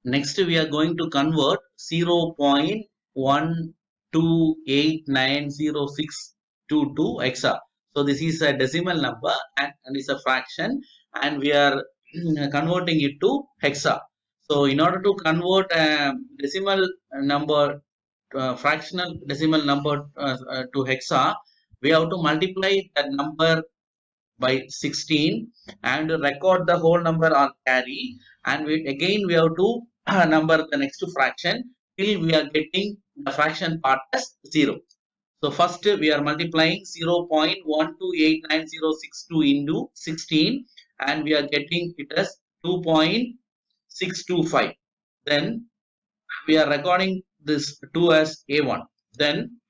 Next, we are going to convert 0.12890622 hexa. So this is a decimal number and it's a fraction, and we are converting it to hexa. So in order to convert a decimal number, fractional decimal number to hexa, we have to multiply that number by 16 and record the whole number on carry, and again we have to number the next fraction till we are getting the fraction part as 0. So first we are multiplying 0.128906 into 16 and we are getting it as 2.625. Then we are recording this 2 as A1. Then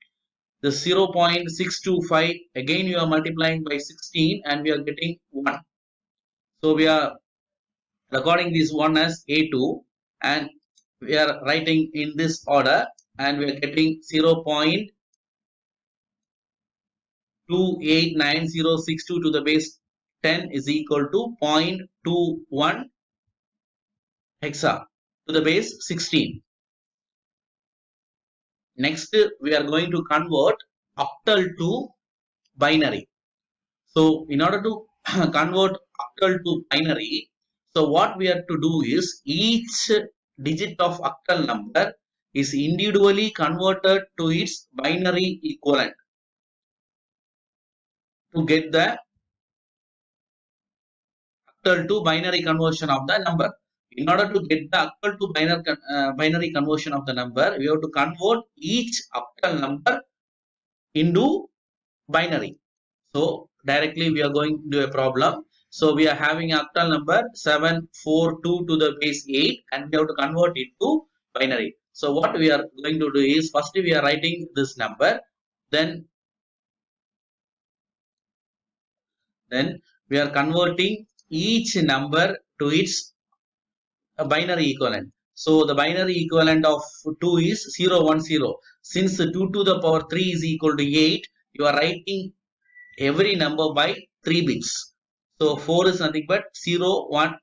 the 0.625, again you are multiplying by 16 and we are getting 1. So we are recording this 1 as A2 and we are writing in this order, and we are getting 0.289062 to the base 10 is equal to 0.21 hexa to the base 16. Next, we are going to convert octal to binary. So in order to convert octal to binary, so what we have to do is each digit of octal number is individually converted to its binary equivalent to get the octal to binary conversion of the number. In order to get the octal to binary conversion of the number, we have to convert each octal number into binary. So directly we are going to do a problem. So we are having octal number 742 to the base 8 and we have to convert it to binary. So what we are going to do is first we are writing this number, then we are converting each number to its binary equivalent. So the binary equivalent of 2 is 0, 1, 0. Since 2 to the power 3 is equal to 8, you are writing every number by 3 bits. So 4 is nothing but 0, 1,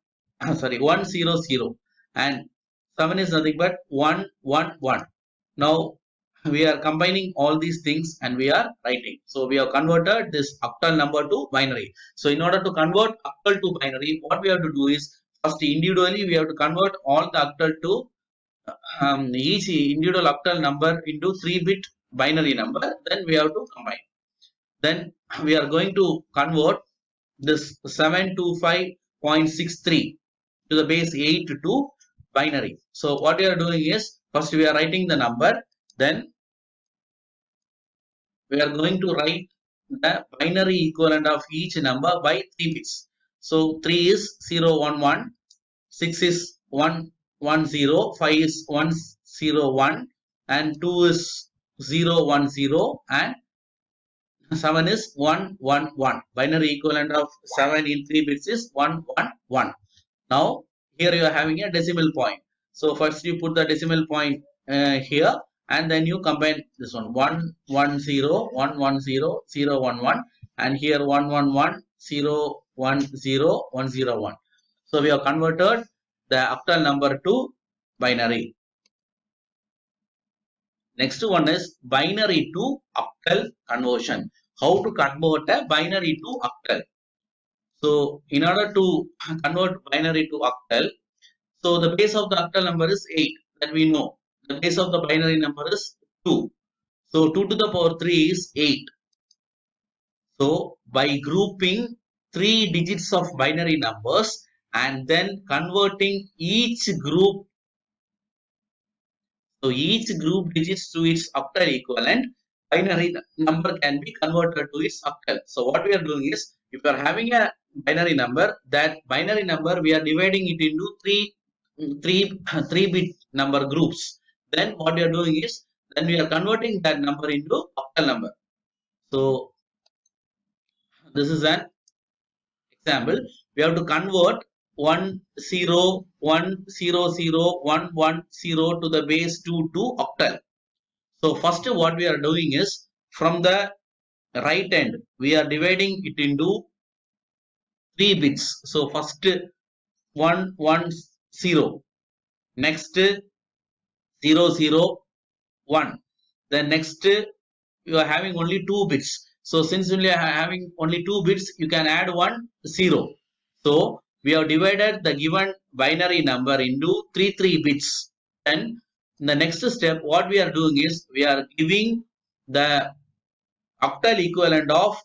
sorry, 1, 0, 0, and 7 is nothing but 1, 1, 1. Now we are combining all these things and we are writing. So we have converted this octal number to binary. So in order to convert octal to binary, what we have to do is first individually we have to convert all the octal to each individual octal number into 3-bit binary number. Then we have to combine. Then we are going to convert this 725.63 to the base 8 to binary. So what we are doing is first we are writing the number, then we are going to write the binary equivalent of each number by 3 bits. So 3 is 0, 1, 1, 6 is 1, 1, 0, 5 is 1, 0, 1, and 2 is 0, 1, 0, and 7 is 1, 1, 1. Binary equivalent of 7 in 3 bits is 1, 1, 1. Now, here you are having a decimal point. So, first you put the decimal point here and then you combine this one 1, 1, 0, 1, 1, 0, 0, 1, 1, and here 1, 1, 1, 0, 1, 0, 1, 0, 1. So, we have converted the octal number to binary. Next one is binary to octal conversion. How to convert a binary to octal? So in order to convert binary to octal, so the base of the octal number is 8, that we know. The base of the binary number is 2. So 2 to the power 3 is 8. So by grouping 3 digits of binary numbers and then converting each group, so each group digits to its octal equivalent, binary number can be converted to its octal. So what we are doing is, if you are having a binary number, that binary number we are dividing it into three bit number groups. Then what we are doing is, then we are converting that number into octal number. So this is an example. We have to convert 101001110 to the base 2 to octal. So first what we are doing is, from the right end we are dividing it into 3 bits. So first 110. Next 0 0 1. Then next you are having only 2 bits. So since you are having only 2 bits, you can add 1 0. So we have divided the given binary number into 3 bits. And in the next step, what we are doing is we are giving the octal equivalent of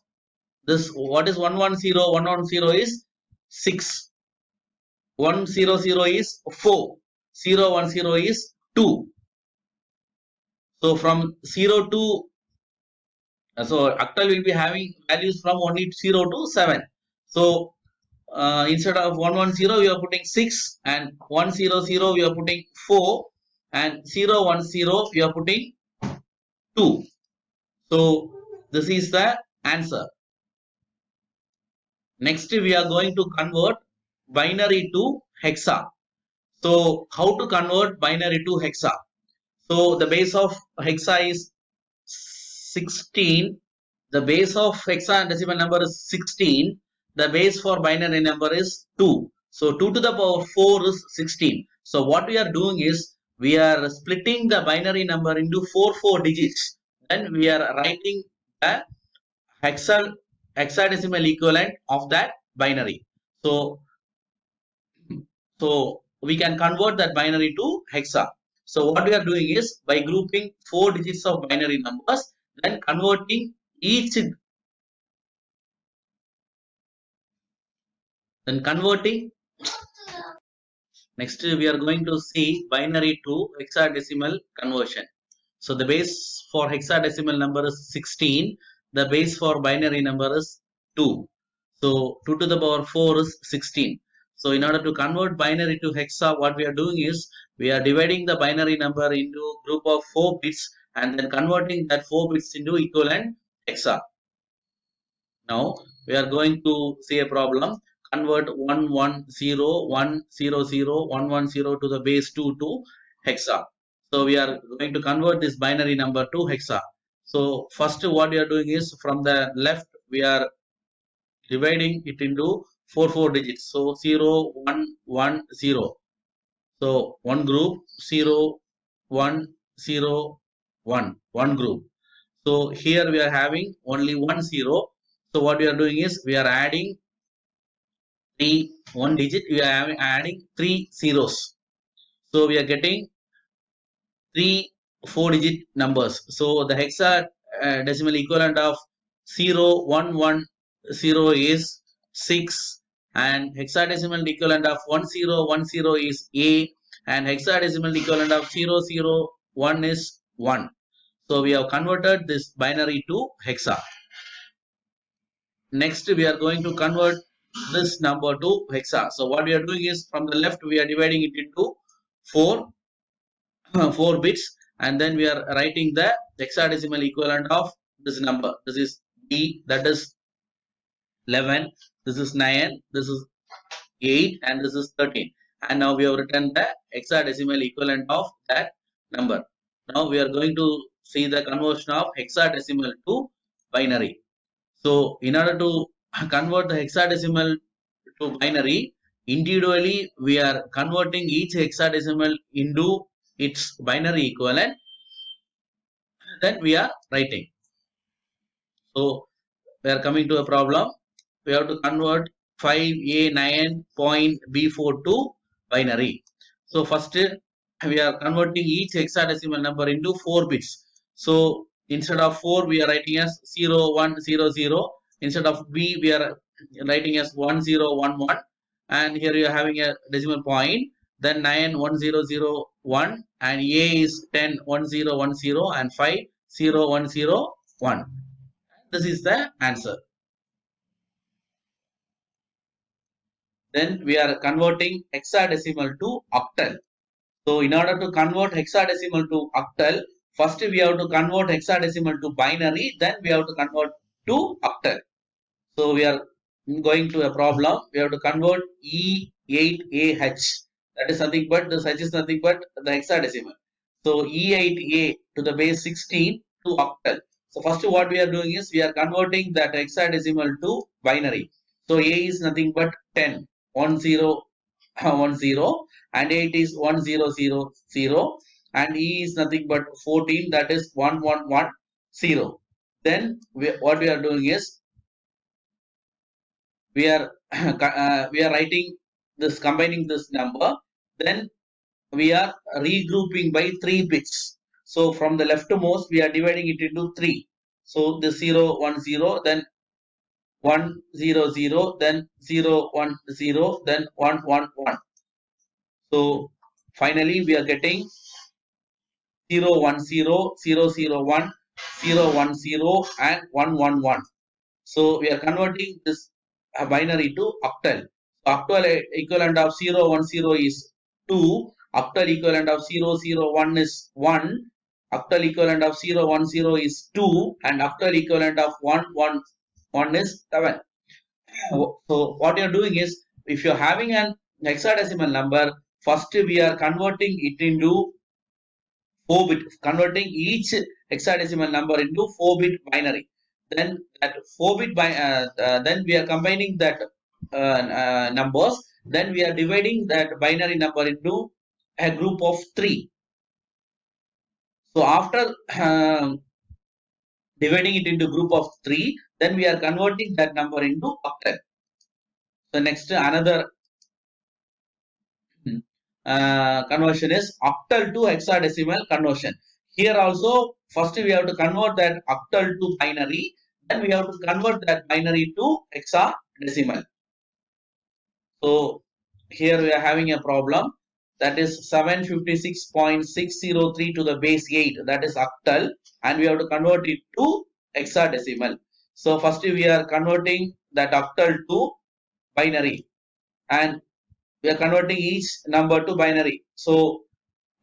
this. What is 110? 110 is 6. 100 is 4. 010 is 2. So from 0 to so octal will be having values from only 0 to 7. So instead of 110 we are putting 6, and 100 we are putting 4, and 010 we are putting 2. So this is the answer. Next we are going to convert binary to hexa. So how to convert binary to hexa? So the base of hexa is 16. The base of hexadecimal number is 16. The base for binary number is 2. So 2 to the power 4 is 16. So what we are doing is we are splitting the binary number into 4 digits. Then we are writing the hexadecimal equivalent of that binary. So we can convert that binary to hexa. So what we are doing is by grouping 4 digits of binary numbers, then converting each, next we are going to see binary to hexadecimal conversion. So the base for hexadecimal number is 16. The base for binary number is 2. So 2 to the power 4 is 16. So in order to convert binary to hexa, what we are doing is we are dividing the binary number into group of 4 bits and then converting that 4 bits into equivalent hexa. Now we are going to see a problem. Convert 110, 100, 110 to the base 2 to hexa. So we are going to convert this binary number to hexa. So first what we are doing is from the left we are dividing it into 4 digits. So 0 1 1 0. So one group 0 1 0 1, one group. So here we are having only 1 0. So what we are doing is we are adding 1 digit, we are adding 3 zeros. So we are getting 3 4 digit numbers. So the hexa decimal equivalent of 0 1 1 0 is 6, and hexadecimal equivalent of 1 0 1 0 is A, and hexadecimal equivalent of 0 0 1 is 1. So we have converted this binary to hexa. Next we are going to convert this number to hexa. So what we are doing is from the left we are dividing it into 4 4 bits, and then we are writing the hexadecimal equivalent of this number. This is B, that is 11, this is 9, this is 8, and this is 13. And now we have written the hexadecimal equivalent of that number. Now we are going to see the conversion of hexadecimal to binary. So in order to convert the hexadecimal to binary, individually we are converting each hexadecimal into its binary equivalent. Then we are writing. So we are coming to a problem. We have to convert 5A9.B4 to binary. So first we are converting each hexadecimal number into 4 bits. So instead of 4 we are writing as 0 1 0 0. Instead of B we are writing as 1 0 1 1, and here you are having a decimal point. Then 9 1 0 0 1, and A is 10 1 0 1 0, and 5 0 1 0 1. This is the answer. Then we are converting hexadecimal to octal. So in order to convert hexadecimal to octal, first we have to convert hexadecimal to binary, then we have to convert to octal. So we are going to a problem. We have to convert E8AH. That is nothing but, this H is nothing but the hexadecimal. So E8A to the base 16 to octal. So first what we are doing is we are converting that hexadecimal to binary. So A is nothing but 10, 10, 10, and 8 is 1000, and E is nothing but 14, that is 1110. Then what we are doing is we are we are writing this, combining this number, then we are regrouping by 3 bits. So from the leftmost we are dividing it into 3. So the 0 1 0, then 1 0 0, then 0 1 0, then 1 1 1. So finally we are getting 0 1 0 0 0 1 0 1 0 and 1 1 1. So we are converting this binary to octal. So octal equivalent of 0 1 0 is 2. Octal equivalent of 0 0 1 is 1. Octal equivalent of 0 1 0 is 2. And octal equivalent of 1 1 1 is 7. So what you are doing is, if you are having an hexadecimal number, first we are converting it into 4-bit, converting each hexadecimal number into 4-bit binary. Then that 4-bit then we are combining that numbers. Then we are dividing that binary number into a group of 3. So after dividing it into group of 3, then we are converting that number into octal. So next, another conversion is octal to hexadecimal conversion. Here also, first we have to convert that octal to binary, then we have to convert that binary to hexadecimal. So here we are having a problem, that is 756.603 to the base 8, that is octal, and we have to convert it to hexadecimal. So first we are converting that octal to binary, and we are converting each number to binary. So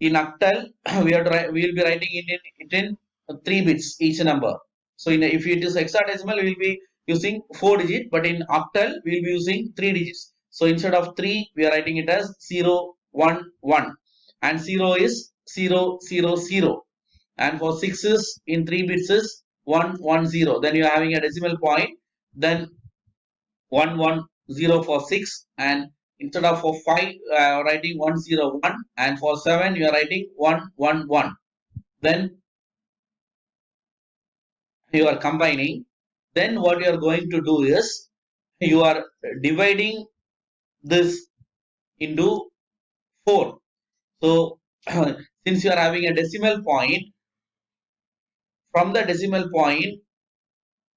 in octal, we will be writing it in 3 bits each number. So if it is hexadecimal, we will be using 4 digits, but in octal, we will be using 3 digits. So instead of 3, we are writing it as 0, 1, 1. And 0 is 0, 0, 0. And for 6 is in 3 bits is 1, 1, 0. Then you are having a decimal point. Then 1 1 0 for 6, and instead of for 5 writing 1 0 1, and for 7 you are writing 1 1 1. Then you are combining. Then what you are going to do is you are dividing this into 4. So since you are having a decimal point, from the decimal point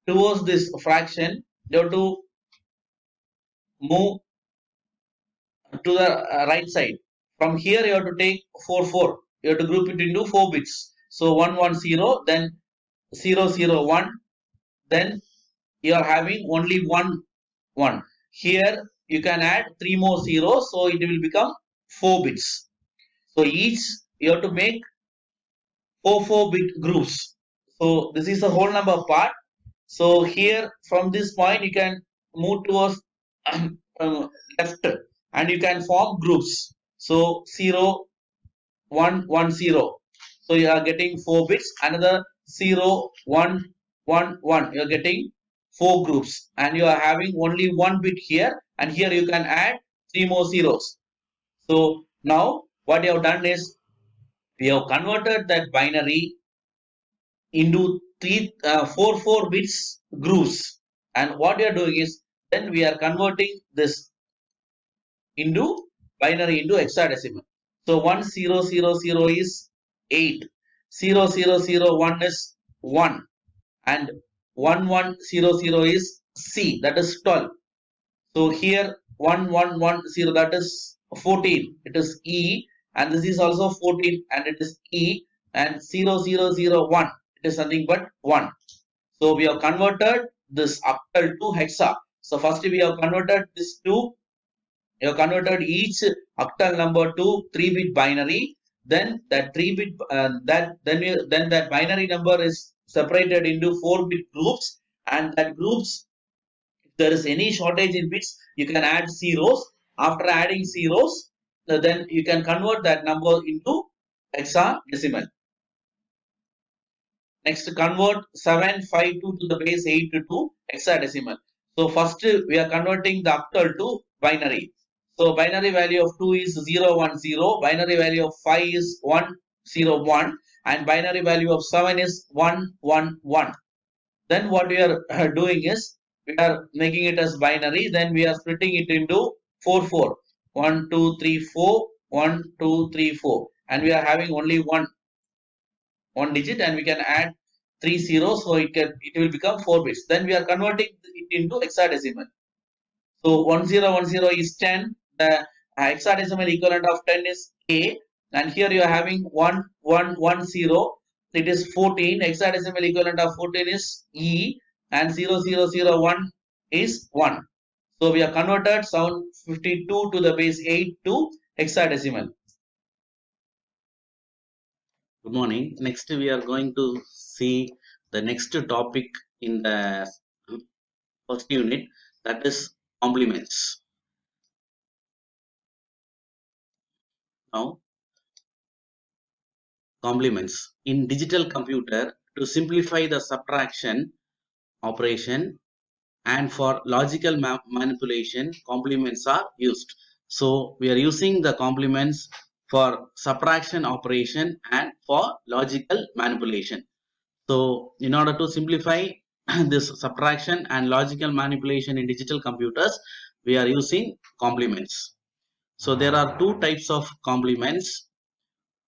towards this fraction, you have to move to the right side. From here you have to take 4 4. You have to group it into 4 bits. So 1 1 0, then 0 0 1, then you are having only 1 1. Here you can add 3 more zeros, so it will become 4 bits. So each you have to make 4 bit groups. So this is the whole number part. So here from this point you can move towards left, and you can form groups. So 0 1 1 0. So you are getting 4 bits. Another 0 1 1 1. You are getting 4 groups, and you are having only 1 bit here, and here you can add 3 more zeros. So now what you have done is we have converted that binary into 4 bits grooves, and what we are doing is then we are converting this into binary into hexadecimal. So 1000 is 8, 0001 is 1, and 1100 is C, that is 12. So here 1110, that is 14, it is E, and this is also 14 and it is E, and 0001, it is nothing but 1. So we have converted this octal to hexa. So first we have converted this to, you have converted each octal number to 3-bit binary. Then that 3-bit then that binary number is separated into 4-bit groups, and that groups, if there is any shortage in bits, you can add zeros. After adding zeros, then you can convert that number into hexadecimal. Next, convert 752 to the base 8 to hexadecimal. So first we are converting the octal to binary. So binary value of 2 is 0, 1, 0. Binary value of 5 is 1, 0, 1. And binary value of 7 is 1, 1, 1. Then what we are doing is we are making it as binary. Then we are splitting it into 4, 4. 1, 2, 3, 4. 1, 2, 3, 4. And we are having only one digit, and we can add 3 zeros, so it will become 4 bits. Then we are converting it into hexadecimal. So 1010 is 10. The hexadecimal equivalent of 10 is A, and here you are having 1110. It is 14. Hexadecimal equivalent of 14 is E, and 0001 is 1. So we have converted 752 to the base 8 to hexadecimal. Good morning. Next we are going to see the next topic in the first unit, that is complements. Now, complements. In digital computer, to simplify the subtraction operation and for logical manipulation, complements are used. So we are using the complements for subtraction operation and for logical manipulation. So in order to simplify this subtraction and logical manipulation in digital computers, we are using complements. So there are two types of complements.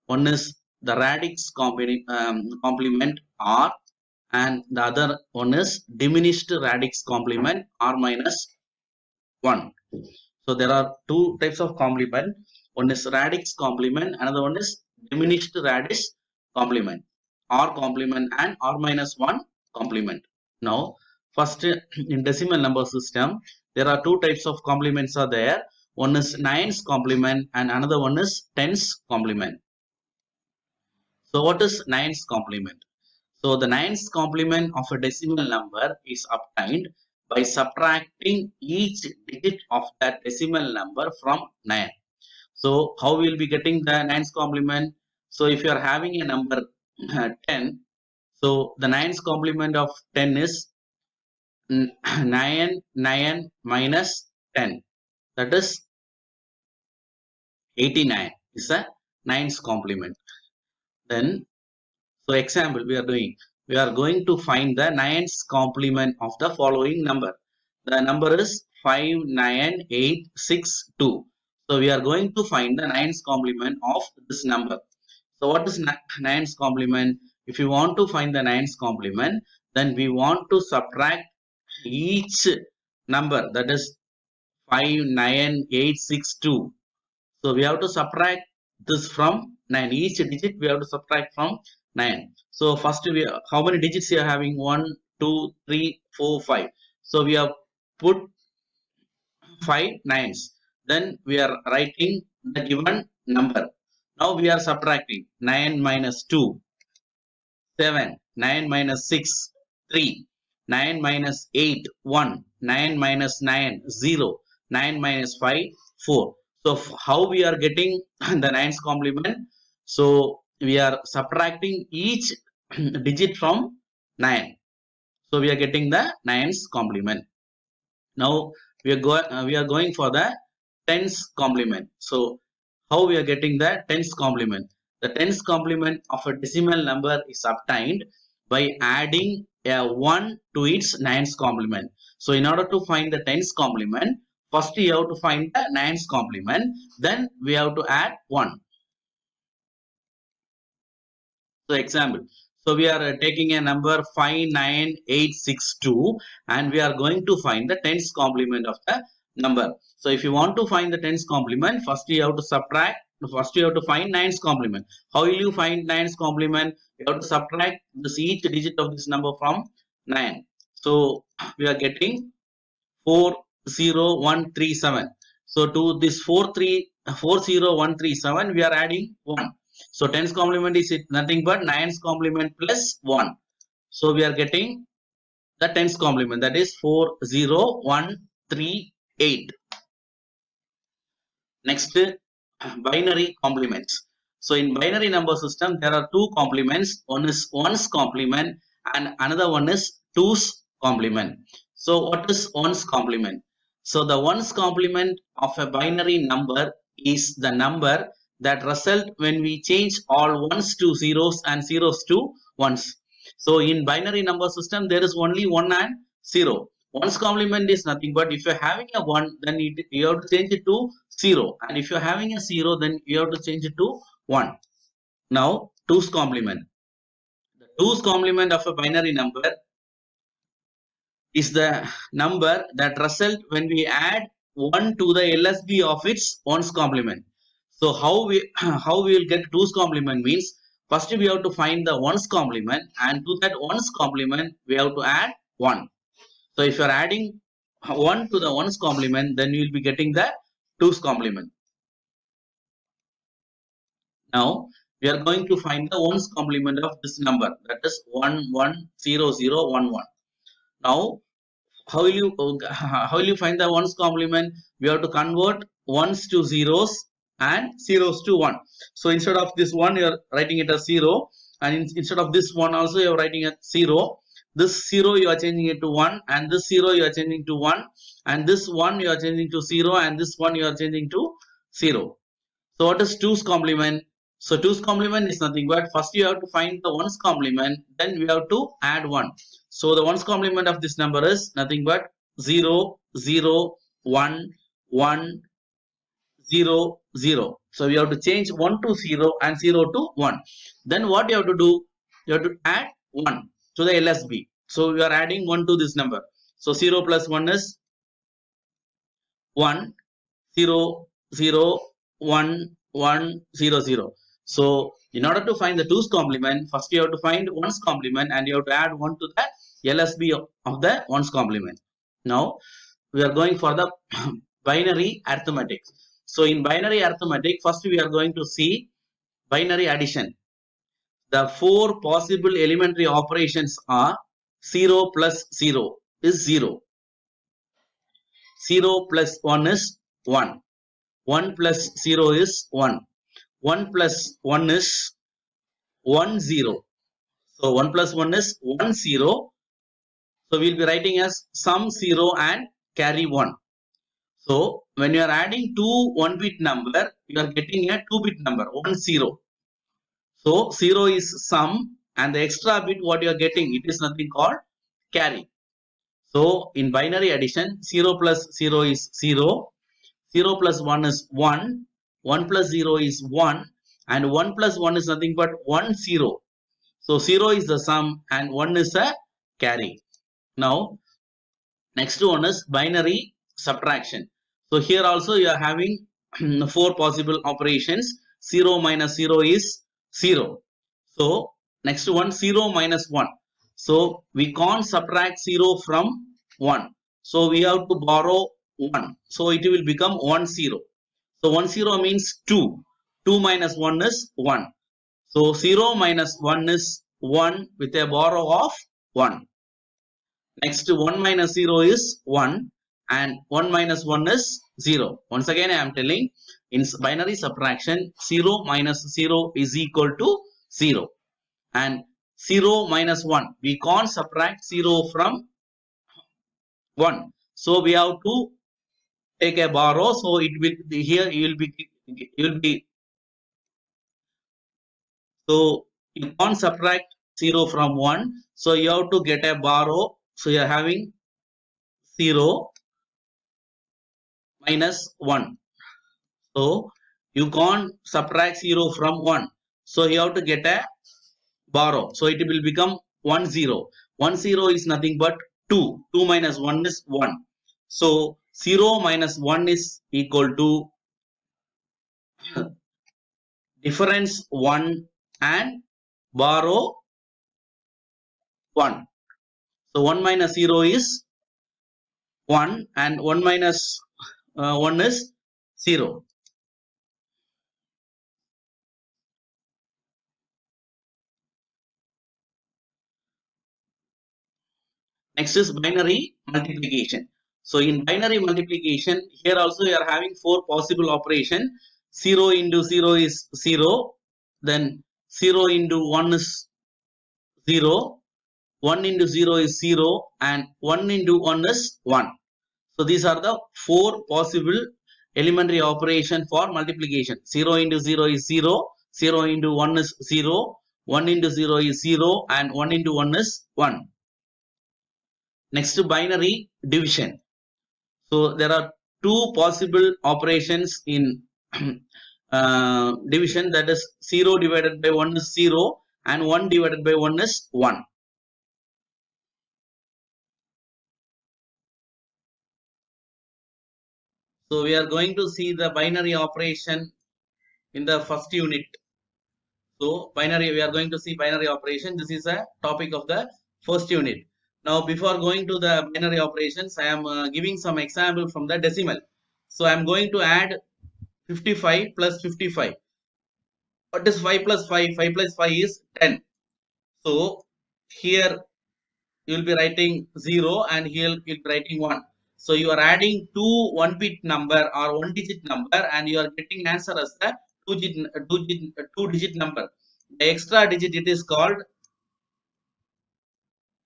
One is the radix complement R, and the other one is diminished radix complement R minus 1. So there are two types of complement. One is radix complement, another one is diminished radix complement, R complement and R minus 1 complement. Now, first in decimal number system, there are two types of complements are there. One is nines complement and another one is tens complement. So what is nines complement? So the nines complement of a decimal number is obtained by subtracting each digit of that decimal number from 9. So how we will be getting the nines complement? So if you are having a number 10, so the nines complement of 10 is 9 minus 10, that is 89 is a nines complement. Then, so example we are going to find the nines complement of the following number. The number is 59862. So we are going to find the nines complement of this number. So what is nines complement? If you want to find the nines complement, then we want to subtract each number, that is 59862. So we have to subtract this from 9. Each digit we have to subtract from 9. So first how many digits you are having? 1, 2, 3, 4, 5. So we have put 5 nines. Then we are writing the given number. Now we are subtracting 9 minus 2, 7, 9 minus 6, 3, 9 minus 8, 1, 9 minus 9, 0, 9 minus 5, 4. So how we are getting the nines complement? So we are subtracting each digit from 9. So we are getting the nines complement. Now we are going for the tens complement. So how we are getting the tens complement? The tens complement of a decimal number is obtained by adding a 1 to its nines complement. So in order to find the tens complement, first you have to find the nines complement, then we have to add 1. So example, so we are taking a number 59862 and we are going to find the tens complement of the number. So if you want to find the tens complement, first you have to find nines complement. How will you find nines complement? You have to subtract each digit of this number from 9. So we are getting 40137. So to this 40137 we are adding 1. So tens complement is nothing but nines complement plus 1. So we are getting the tens complement, that is 40138. Next, binary complements. So in binary number system there are two complements. One is ones complement and another one is twos complement. So what is ones complement? So the ones complement of a binary number is the number that result when we change all ones to zeros and zeros to ones. So in binary number system, there is only 1 and 0. Ones complement is nothing but if you're having a 1, then you have to change it to 0. And if you're having a 0, then you have to change it to 1. Now, 2's complement. The 2's complement of a binary number is the number that result when we add 1 to the LSB of its 1's complement. So how we will get 2's complement means first we have to find the 1's complement, and to that 1's complement we have to add 1. So if you are adding 1 to the 1's complement, then you will be getting the 2's complement. Now we are going to find the 1's complement of this number, that is 1 1 0 0 1 1. Now how will you find the ones complement? We have to convert ones to zeros and zeros to 1. So instead of this 1, you are writing it as 0, and instead of this 1 also you are writing it 0. This 0 you are changing it to 1, and this 0 you are changing to 1, and this 1 you are changing to 0, and this 1 you are changing to 0. So what is 2's complement? So 2's complement is nothing but first you have to find the 1's complement, then we have to add 1. So the 1's complement of this number is nothing but 0, 0, 1, 1, 0, 0. So we have to change 1 to 0 and 0 to 1. Then what you have to do? You have to add 1 to the LSB. So we are adding 1 to this number. So 0 plus 1 is 1, 0, 0, 1, 1, 0, 0. So in order to find the 2's complement, first you have to find 1's complement and you have to add 1 to the LSB of the 1's complement. Now we are going for the binary arithmetic. So in binary arithmetic, first we are going to see binary addition. The 4 possible elementary operations are 0 plus 0 is 0. 0 plus 1 is 1. 1 plus 0 is 1. 1 plus 1 is 1 0. So 1 plus 1 is 1 0. So we will be writing as sum 0 and carry 1. So when you are adding two 1-bit number, you are getting a 2-bit number 1 0. So 0 is sum, and the extra bit what you are getting, it is nothing called carry. So in binary addition, 0 plus 0 is 0. 0 plus 1 is 1. 1 plus 0 is 1, and 1 plus 1 is nothing but 1 0. So 0 is the sum and 1 is a carry. Now next one is binary subtraction. So here also you are having 4 possible operations. 0 minus 0 is 0. So next one, 0 minus 1. So we can't subtract 0 from 1. So we have to borrow 1. So it will become 1 0. So 1 0 means 2. 2 minus 1 is 1. So 0 minus 1 is 1 with a borrow of 1. Next 1 minus 0 is 1, and 1 minus 1 is 0. Once again I am telling, in binary subtraction 0 minus 0 is equal to 0. And 0 minus 1, we can't subtract 0 from 1. So we have to take a borrow. So it will be here, you will be so you can't subtract 0 from 1. So you have to get a borrow. So you are having 0 minus 1. So you can't subtract 0 from 1. So you have to get a borrow. So it will become 1 0. 1 0 is nothing but 2. 2 minus 1 is 1. So 0 minus 1 is equal to difference 1 and borrow 1. So 1 minus 0 is 1, and 1 minus 1 is 0. Next is binary multiplication. So in binary multiplication, here also you are having 4 possible operation. 0 into 0 is 0. Then 0 into 1 is 0. 1 into 0 is 0, and 1 into 1 is 1. So these are the 4 possible elementary operation for multiplication. 0 into 0 is 0, 0 into 1 is 0, 1 into 0 is 0, and 1 into 1 is 1. Next, binary division. So there are 2 possible operations in division, that is 0 divided by 1 is 0 and 1 divided by 1 is 1. So we are going to see the binary operation in the first unit. So binary, we are going to see binary operation. This is a topic of the first unit. Now before going to the binary operations, I am giving some example from the decimal. So I am going to add 55 plus 55. What is 5 plus 5? 5 plus 5 is 10. So here you will be writing 0 and here you will be writing 1. So you are adding two one-bit number or one-digit number and you are getting answer as the two-digit number. The extra digit, it is called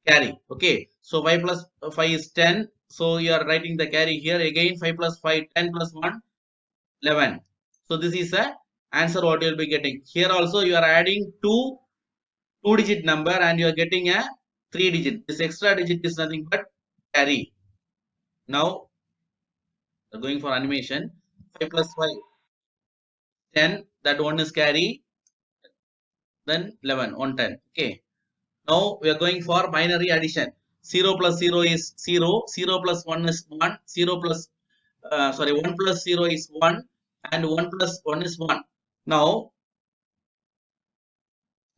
carry. Okay. So 5 plus 5 is 10. So you are writing the carry here. Again 5 plus 5, 10 plus 1, 11. So this is the answer what you will be getting. Here also you are adding two-digit number and you are getting a 3-digit. This extra digit is nothing but carry. Now we are going for animation. 5 plus 5, 10. That one is carry. Then 11, 110. Okay. Now we are going for binary addition. 0 plus 0 is 0. 0 plus 1 is 1. 0 plus 1 plus 0 is 1 and 1 plus 1 is 1. Now,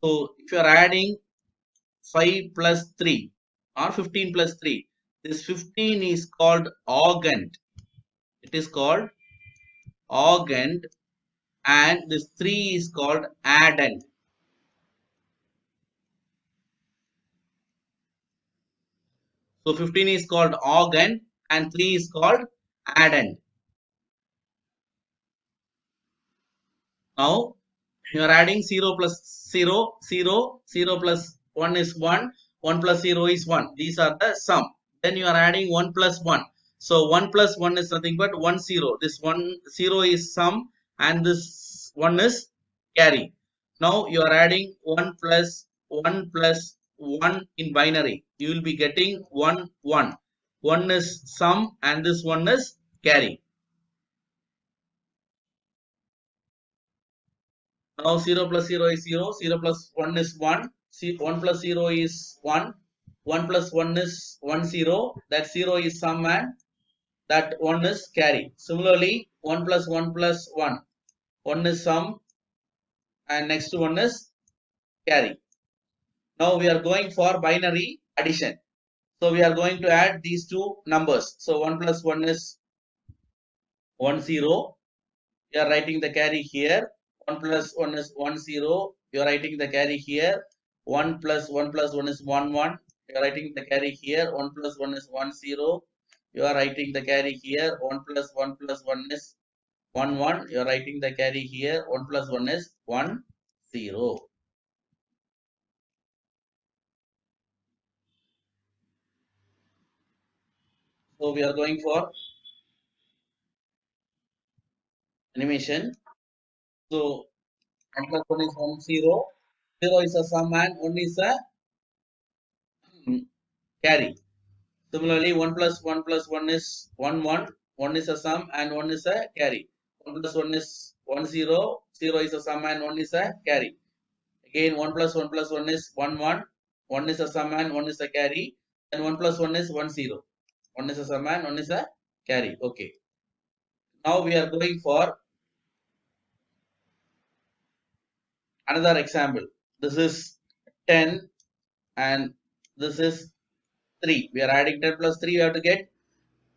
so if you are adding 5 plus 3 or 15 plus 3, this 15 is called augment. It is called augment and this 3 is called addend. So 15 is called augment and 3 is called addend. Now you are adding 0 plus 0, 0, 0 plus 1 is 1, 1 plus 0 is 1. These are the sum. Then you are adding 1 plus 1. So 1 plus 1 is nothing but 1 0. This 1 0 is sum and this 1 is carry. Now you are adding 1 plus 1 plus 1 in binary. You will be getting 1 1. 1 is sum and this 1 is carry. Now 0 plus 0 is 0, 0 plus 1 is 1, 1 plus 0 is 1, 1 plus 1 is 1 0, that 0 is sum and that 1 is carry. Similarly, 1 plus 1 plus 1, 1 is sum and next one is carry. Now we are going for binary addition. So we are going to add these two numbers. So 1 plus 1 is 1 0. You are writing the carry here. 1 plus 1 is 1 0. You are writing the carry here. 1 plus 1 plus 1 is 1 1. You are writing the carry here. 1 plus 1 is 1 0. You are writing the carry here. 1 plus 1 plus 1 is 1 1. You are writing the carry here. 1 plus 1 is 1 0. So we are going for animation. So 1 plus 1 is 1 0. 0 is a sum and 1 is a carry. Similarly, 1 plus 1 plus 1 is 1 1. 1 is a sum and 1 is a carry. 1 plus 1 is 1 0. 0 is a sum and 1 is a carry. Again, 1 plus 1 plus 1 is 1 1. 1 is a sum and 1 is a carry. And 1 plus 1 is 1 0. 1 is a sum and 1 is a carry. Okay. Now we are going for another example. This is 10 and this is 3. We are adding 10 plus 3. We have to get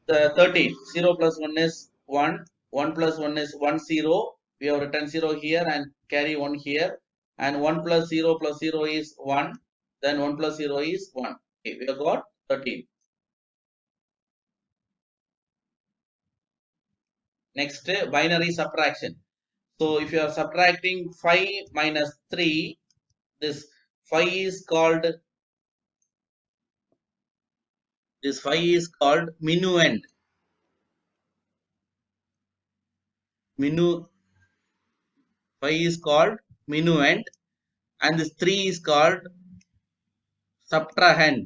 the 13. 0 plus 1 is 1. 1 plus 1 is 1 0. We have written 0 here and carry 1 here. And 1 plus 0 plus 0 is 1. Then 1 plus 0 is 1. Okay, we have got 13. Next, binary subtraction. So if you are subtracting 5 minus 3, this 5 is called minuend. Minu 5 is called minuend, and this 3 is called subtrahend.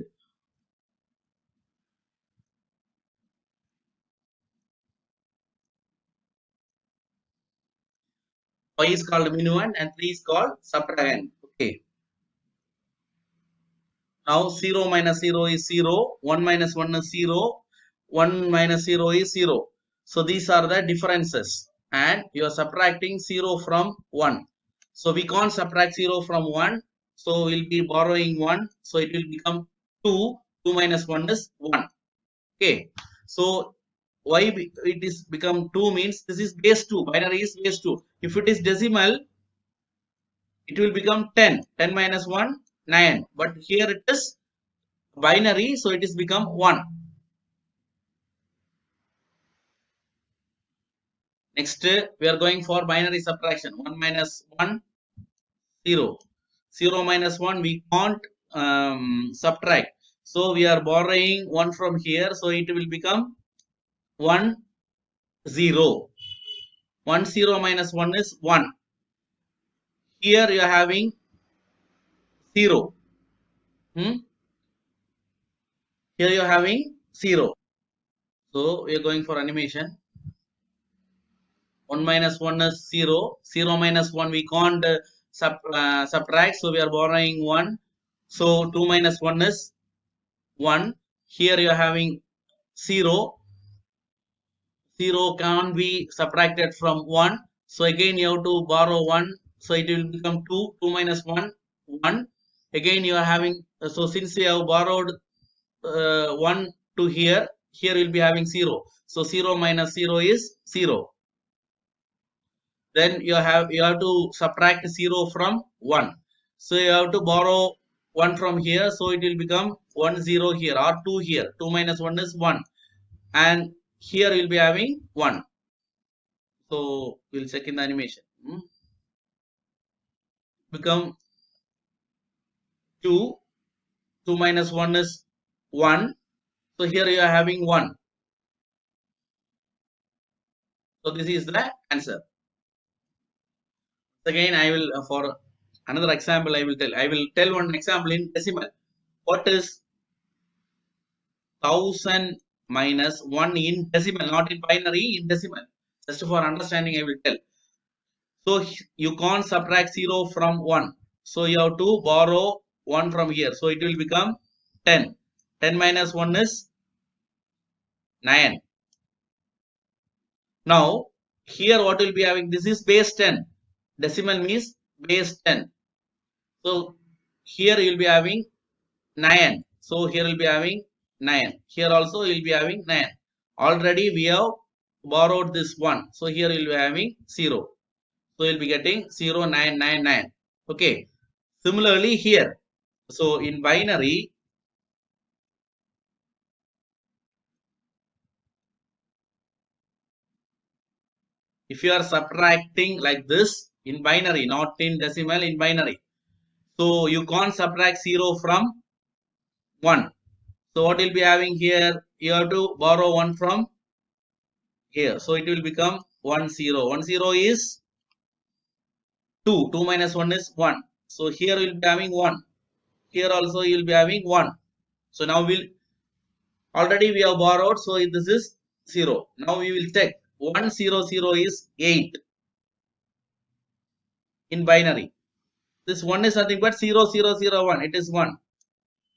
5 is called minuend and 3 is called subtrahend. Okay. Now 0 minus 0 is 0, 1 minus 1 is 0, 1 minus 0 is 0. So these are the differences, and you are subtracting 0 from 1. So we can't subtract 0 from 1. So we'll be borrowing 1. So it will become 2. 2 minus 1 is 1. Okay. So why it is become 2 means this is base 2. Binary is base 2. If it is decimal, it will become 10. 10 minus 1, 9. But here it is binary, so it is become 1. Next, we are going for binary subtraction. 1 minus 1, 0. 0 minus 1, we can't subtract. So we are borrowing 1 from here. So it will become 1, 0. 1, 0 minus 1 is 1. Here you are having 0. Here you are having 0. So we are going for animation. 1 minus 1 is 0. 0 minus 1 we can't subtract. So we are borrowing 1. So 2 minus 1 is 1. Here you are having 0. 0 can't be subtracted from 1. So again you have to borrow 1. So it will become 2. 2 minus 1, 1. Again you are having, so since you have borrowed 1 to here, here you will be having 0. So 0 minus 0 is 0. Then you have to subtract 0 from 1. So you have to borrow 1 from here. So it will become 1, 0 here, or 2 here. 2 minus 1 is 1. And here you will be having 1. So we'll check in the animation. Become 2. 2 minus 1 is 1. So here you are having 1. So this is the answer. Again, I will for another example I will tell one example in decimal. What is 1000 minus 1 in decimal, not in binary, in decimal? Just for understanding I will tell. So you can't subtract 0 from 1. So you have to borrow 1 from here. So it will become 10. 10 minus 1 is 9. Now here what will be having? This is base 10. Decimal means base 10. So here you will be having 9. So here will be having 9. Here also you will be having 9. Already we have borrowed this 1. So here you will be having 0. So you will be getting 0, 9, 9, 9. Okay. Similarly here. So in binary, if you are subtracting like this in binary, not in decimal, in binary. So you can't subtract 0 from 1. So what will be having here? You have to borrow 1 from here. So it will become 1, 0. 1, 0 is 2. 2 minus 1 is 1. So here we will be having 1. Here also you will be having 1. So now already we have borrowed. So this is 0. Now we will check. 1, 0, 0 is 8 in binary. This 1 is nothing but 0, 0, 0, 1. It is 1.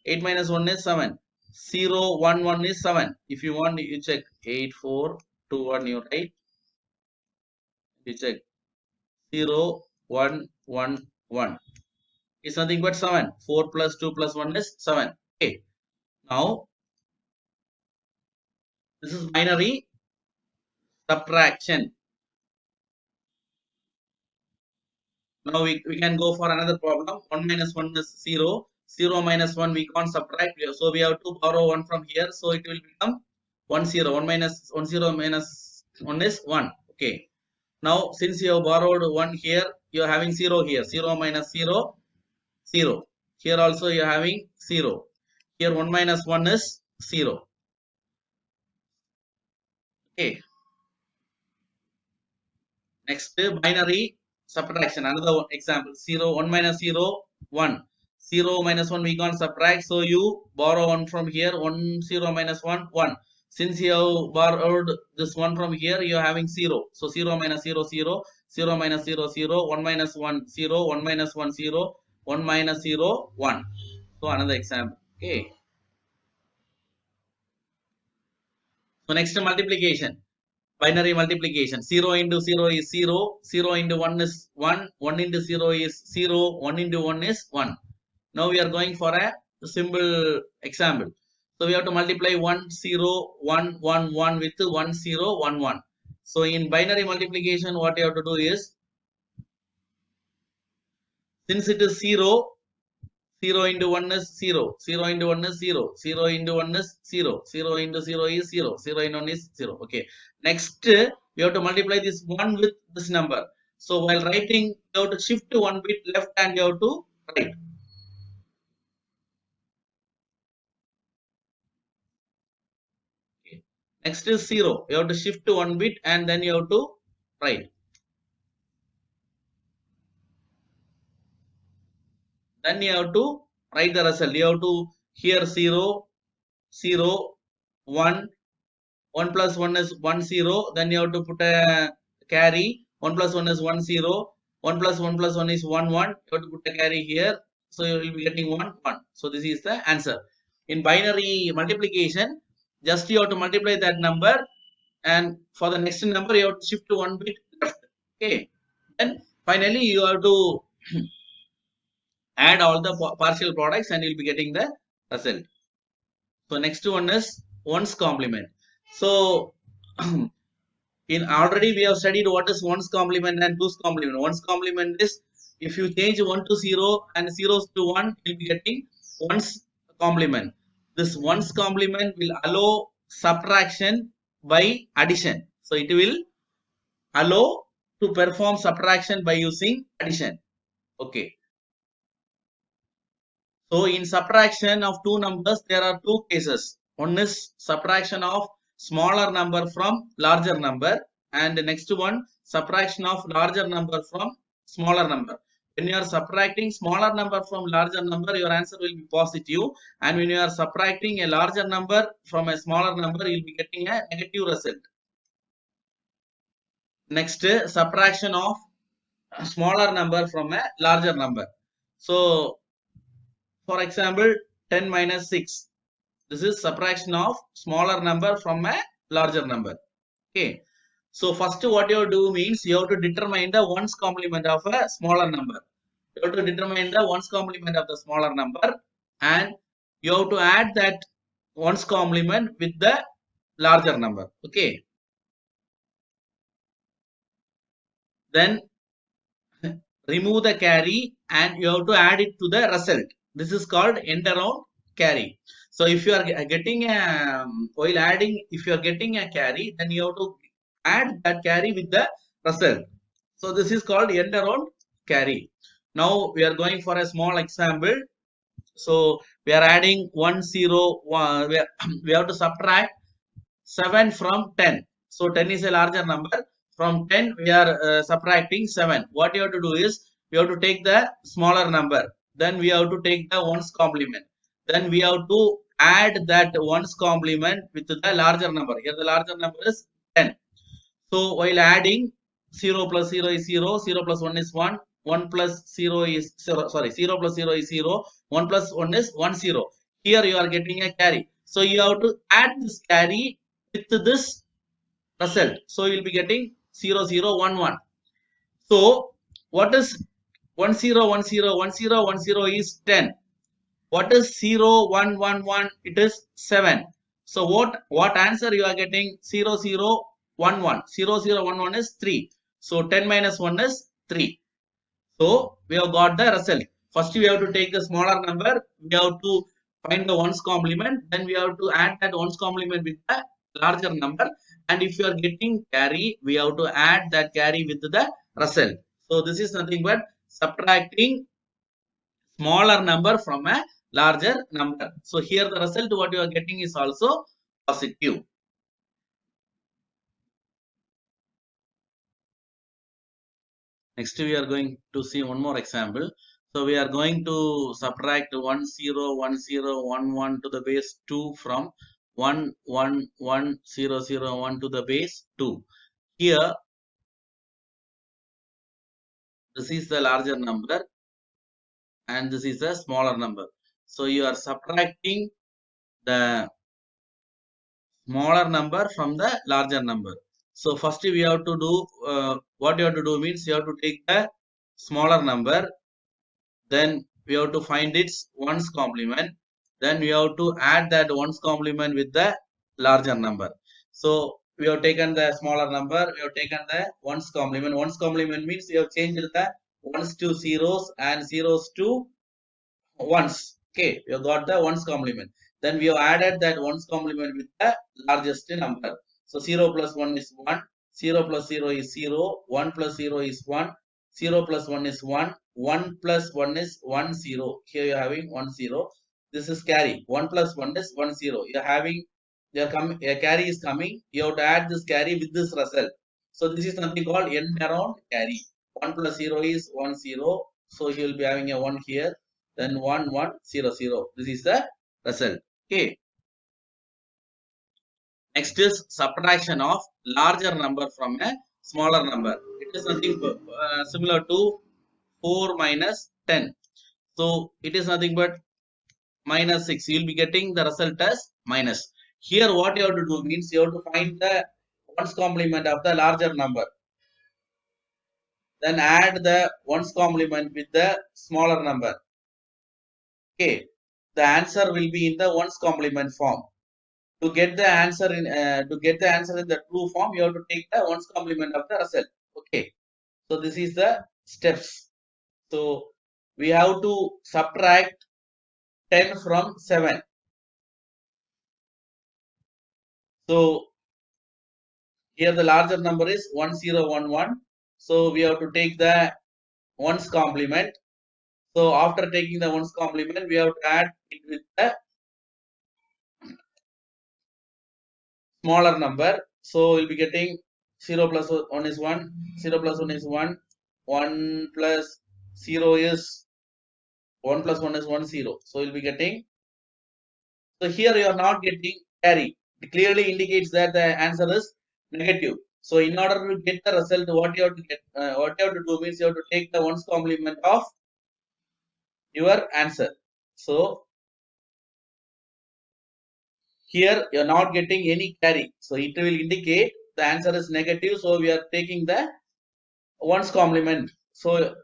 8 minus 1 is 7. 0, 1, 1 is 7. If you want, you check. 8, 4, 2, 1, you write. You check. 0, 1, 1, 1. Is nothing but 7. 4 plus 2 plus 1 is 7. Okay. Now, this is binary subtraction. Now we can go for another problem. 1 minus 1 is 0. 0 minus 1 we can't subtract. So we have to borrow 1 from here. So it will become 1, 0. 1 minus 1, 0 minus 1 is 1. Okay. Now since you have borrowed 1 here, you are having 0 here. 0 minus 0, 0. Here also you are having 0. Here 1 minus 1 is 0. Okay. Next, binary subtraction. Another example. 0, 1 minus 0, 1. 0 minus 1 we can't subtract. So you borrow 1 from here. 1, 0 minus 1, 1. Since you have borrowed this 1 from here, you are having 0. So 0 minus 0, 0. 0 minus 0, 0. 1 minus 1, 0. 1 minus 1, 0. 1 minus 0, 1. So another example. Okay. So next, multiplication. Binary multiplication. 0 into 0 is 0. 0 into 1 is 1. 1 into 0 is 0. 1 into 1 is 1. Now we are going for a simple example. So we have to multiply 1, 0, 1, 1, 1 with 1, 0, 1, 1. So in binary multiplication, what you have to do is, since it is 0, 0 into 1 is 0, 0 into 1 is 0, 0 into 1 is 0, 0 into 0 is 0, 0 into 1 is 0. Okay. Next, you have to multiply this 1 with this number. So while writing, you have to shift one bit left and you have to write. Okay. Next is 0. You have to shift one bit and then you have to write. Then you have to write the result. You have to here 0, 0, 1, 1 plus 1 is 1 0. Then you have to put a carry. 1 plus 1 is 1 0. 1 plus 1 plus 1 is 1 1. You have to put a carry here. So you will be getting 1 1. So this is the answer. In binary multiplication, just you have to multiply that number, and for the next number you have to shift one bit left. Okay. Then finally you have to add all the partial products and you'll be getting the result. So next one is ones complement. So in already we have studied what is ones complement and twos complement. Ones complement is if you change 1 to 0 and 0 to 1, you'll be getting ones complement. This ones complement will allow subtraction by addition. So it will allow to perform subtraction by using addition. Okay. So in subtraction of two numbers, there are two cases. One is subtraction of smaller number from larger number, and the next one subtraction of larger number from smaller number. When you are subtracting smaller number from larger number, your answer will be positive, and when you are subtracting a larger number from a smaller number, you will be getting a negative result. Next, subtraction of a smaller number from a larger number. So for example, 10 minus 6. This is subtraction of smaller number from a larger number. Okay. So first what you do means you have to determine the ones complement of a smaller number. You have to determine the ones complement of the smaller number, and you have to add that ones complement with the larger number. Okay. Then remove the carry and you have to add it to the result. This is called end around carry. So if you are getting a while adding, if you are getting a carry, then you have to add that carry with the result. So this is called end around carry. Now we are going for a small example. So we are adding 1 0 1, we have to subtract 7 from 10. So 10 is a larger number. From 10 we are subtracting 7. What you have to do is we have to take the smaller number. Then we have to take the ones complement. Then we have to add that ones complement with the larger number. Here the larger number is 10. So while adding 0 plus 0 is 0, 0 plus 1 is 1, 1 plus 0 is 0, sorry, 0 plus 0 is 0, 1 plus 1 is 1 0. Here you are getting a carry. So you have to add this carry with this result. So you will be getting 0 0 1 1. So what is 1 0 1 0 1 0 1 0 is 10. What is 0 1 1 1? It is 7. So what answer you are getting? 0 0 1 1. 0 0 1 1 is 3. So 10 minus 1 is 3. So we have got the result. First we have to take the smaller number. We have to find the ones complement. Then we have to add that ones complement with the larger number. And if you are getting carry, we have to add that carry with the result. So this is nothing but subtracting smaller number from a larger number. So here the result what you are getting is also positive. Next, we are going to see one more example. So we are going to subtract 1 0 1 0 1 1 to the base 2 from 1 1 1 0 0 1 to the base 2. Here, this is the larger number and this is a smaller number. So you are subtracting the smaller number from the larger number. So first we have to do what you have to do means you have to take the smaller number, then we have to find its ones complement, then we have to add that ones complement with the larger number. So we have taken the smaller number, we have taken the ones complement. Ones complement means we have changed the ones to zeros and zeros to ones. Okay, you got the ones complement. Then we have added that ones complement with the largest number. So 0 plus 1 is 1, 0 plus 0 is 0, 1 plus 0 is 1, 0 plus 1 is 1, 1 plus 1 is 1 0. Here you are having 1 0. This is carry. 1 plus 1 is 1 0. You are having your carry is coming. You have to add this carry with this result. So this is something called end around carry. 1 plus 0 is 1 0. So you will be having a 1 here, then 1 1 0 0. This is the result. Okay. Next is subtraction of larger number from a smaller number. It is nothing similar to 4 minus 10. So it is nothing but minus 6. You will be getting the result as minus. Here what you have to do means you have to find the ones complement of the larger number. Then add the ones complement with the smaller number. Okay. The answer will be in the ones complement form. To get the answer in the true form, you have to take the ones complement of the result. Okay. So this is the steps. So we have to subtract 10 from 7. So here the larger number is 1011. So we have to take the ones complement. So after taking the ones complement, we have to add it with the smaller number. So we'll be getting 0 plus 1 is 1, 0 plus 1 is 1, 1 plus 0 is 1 plus 1 is 1 0. So we'll be getting, so here you are not getting carry. It clearly indicates that the answer is negative. So in order to get the result, what you have to get, what you have to do means you have to take the ones complement of your answer. So here you are not getting any carry. So it will indicate the answer is negative. So we are taking the ones complement. So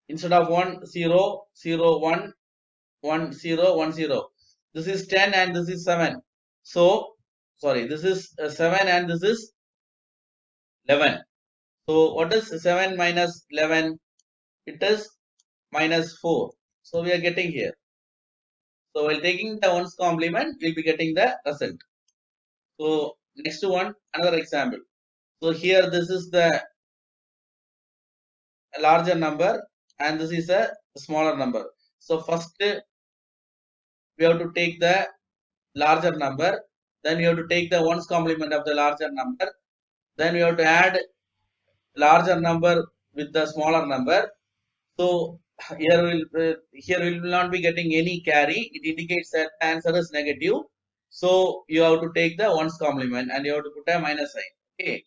instead of 1 0 0 1 1 0 1 0, this is 10 and this is 7. So sorry, this is 7 and this is 11. So what is 7 minus 11? It is minus 4. So we are getting here. So while taking the ones complement, we'll be getting the result. So next one, another example. So here this is the larger number and this is a smaller number. So first we have to take the larger number, then we have to take the ones complement of the larger number, then we have to add larger number with the smaller number. So here will not be getting any carry. It indicates that the answer is negative. So you have to take the ones complement and you have to put a minus sign. Okay.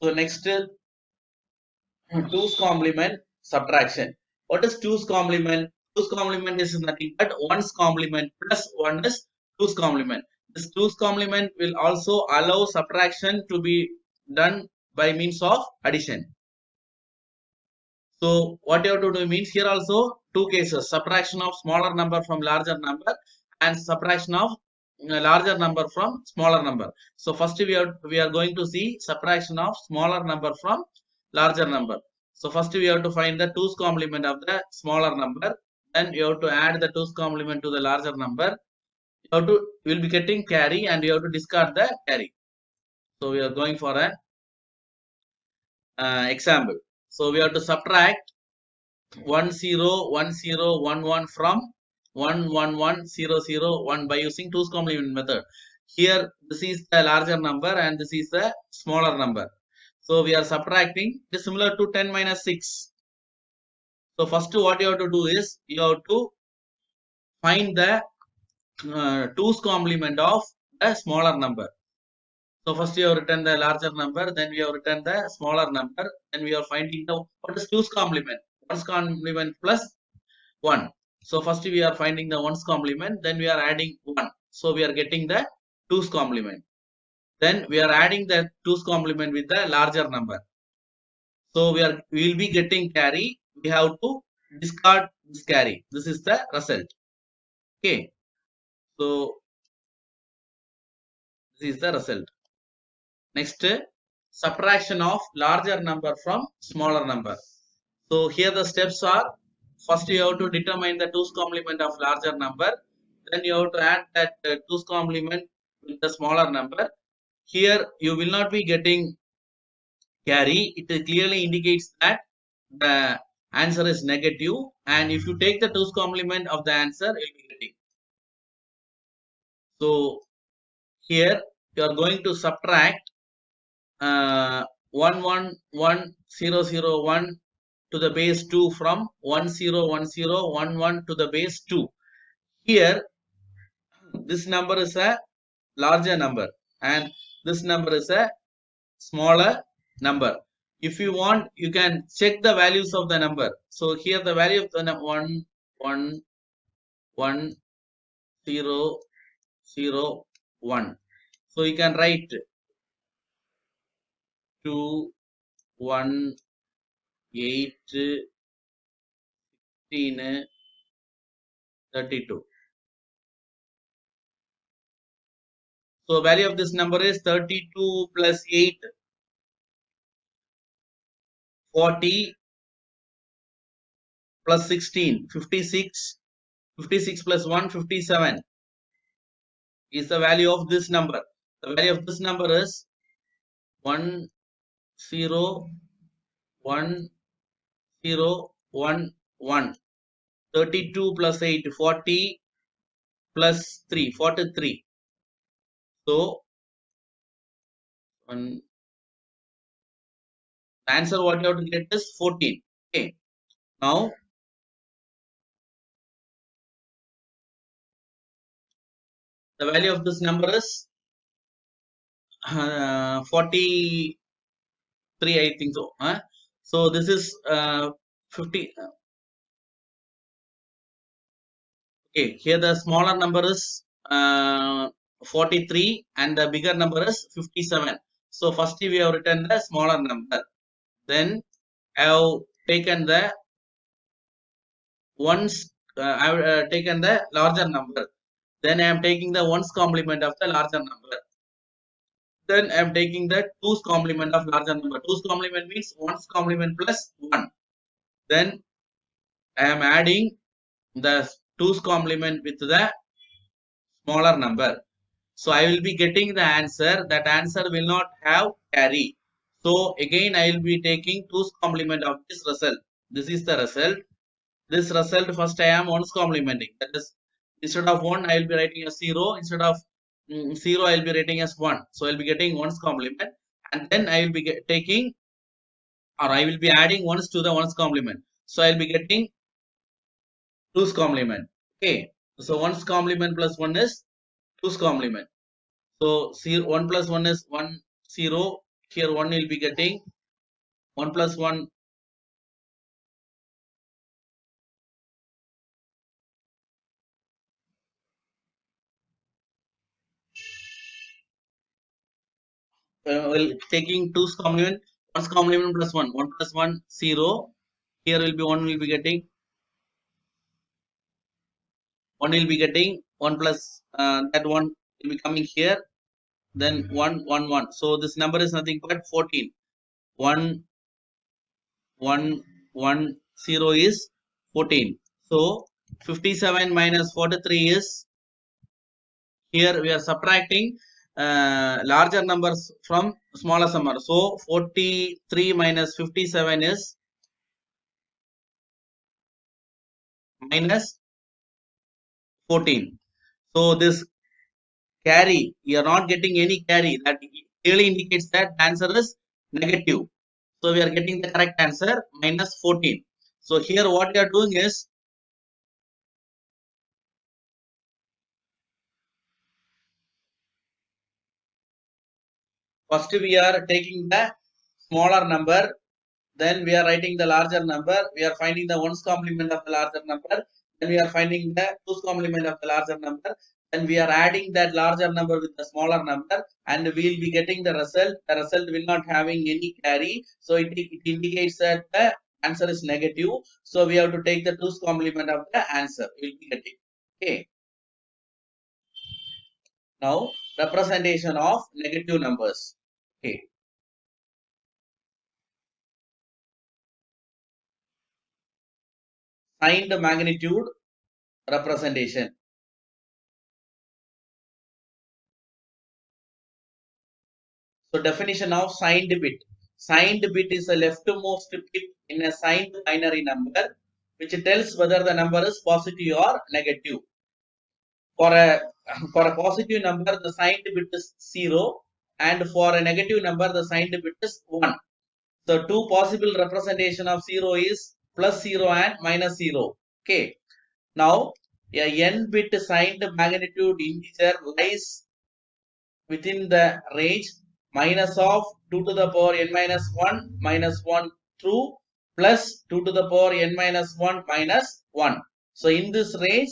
So next, 2's complement subtraction. What is 2's complement? 2's complement is nothing but 1's complement plus 1 is 2's complement. This 2's complement will also allow subtraction to be done by means of addition. So what you have to do means here also two cases: subtraction of smaller number from larger number and subtraction of larger number from smaller number. So first we are going to see subtraction of smaller number from larger number. So first we have to find the 2's complement of the smaller number. Then you have to add the 2's complement to the larger number. You have to will be getting carry and you have to discard the carry. So we are going for an example. So we have to subtract 1 0 1 0 1 1 from 1 1 1 0 0 1 by using 2's complement method. Here this is the larger number and this is the smaller number. So we are subtracting. It is similar to 10 minus 6. So first what you have to do is you have to find the 2's complement of the smaller number. So first you have written the larger number, then we have written the smaller number, then we are finding the what is 2's complement. 1's complement plus 1. So first we are finding the 1's complement, then we are adding 1. So we are getting the 2's complement. Then we are adding the 2's complement with the larger number. So we will be getting carry. We have to discard this carry. This is the result. Okay. So this is the result. Next, subtraction of larger number from smaller number. So here the steps are, first you have to determine the 2's complement of larger number. Then you have to add that 2's complement with the smaller number. Here you will not be getting carry. It clearly indicates that the answer is negative, and if you take the 2's complement of the answer, you'll be getting. So here you are going to subtract 1 to the base 2 from 101011 to the base 2. Here this number is a larger number and this number is a smaller number. If you want, you can check the values of the number. So here the value of the 1 1 1 0 0 1. So you can write 2 1 8 16 32. So value of this number is 32 plus 8 40 plus 16 56. 56 plus 1 57 is the value of this number. The value of this number is 1 0 1 0 1 1. 32 plus 8 40 plus 3 43. So the answer what you have to get is 14. Okay. Now the value of this number is 43, I think so. So this is 50. Okay, here the smaller number is 43 and the bigger number is 57. So first we have written the smaller number. Then I have taken the I have taken the larger number. Then I am taking the 1's complement of the larger number. Then I am taking the 2's complement of larger number. 2's complement means 1's complement plus 1. Then I am adding the 2's complement with the smaller number. So I will be getting the answer. That answer will not have carry. So again I will be taking 2's complement of this result. This is the result. This result first I am 1's complementing. That is, instead of 1 I will be writing as 0. Instead of 0 I will be writing as 1. So I will be getting 1's complement, and then I will be taking, or I will be adding 1's to the 1's complement. So I will be getting 2's complement. Okay. So 1's complement plus 1 is 2's complement. So 1 plus 1 is 1 0. Here 1 will be getting 1 plus 1 taking 2's complement, 1's complement plus 1. 1 plus 1 0. Here will be 1 will be getting 1 plus that 1 will be coming here. Then 1 1 1. So this number is nothing but 14. 1 1 1 0 is 14. So 57 minus 43 is, here we are subtracting larger numbers from smaller number. So 43 minus 57 is minus 14. So this carry, you are not getting any carry. That clearly indicates that the answer is negative. So we are getting the correct answer minus 14. So here what we are doing is first we are taking the smaller number, then we are writing the larger number, we are finding the ones complement of the larger number, then we are finding the twos complement of the larger number, then we are adding that larger number with the smaller number, and we will be getting the result. The result will not having any carry, so it indicates that the answer is negative. So we have to take the twos complement of the answer. We will be getting. Okay. Now representation of negative numbers. Okay. Signed magnitude representation. So definition of signed bit. Signed bit is the leftmost bit in a signed binary number, which tells whether the number is positive or negative. For a for a positive number, the signed bit is 0, and for a negative number, the signed bit is 1. So two possible representation of 0 is plus 0 and minus 0. Okay. Now a n bit signed magnitude integer lies within the range minus of 2 to the power n minus 1 minus 1 through plus 2 to the power n minus 1 minus 1. So in this range,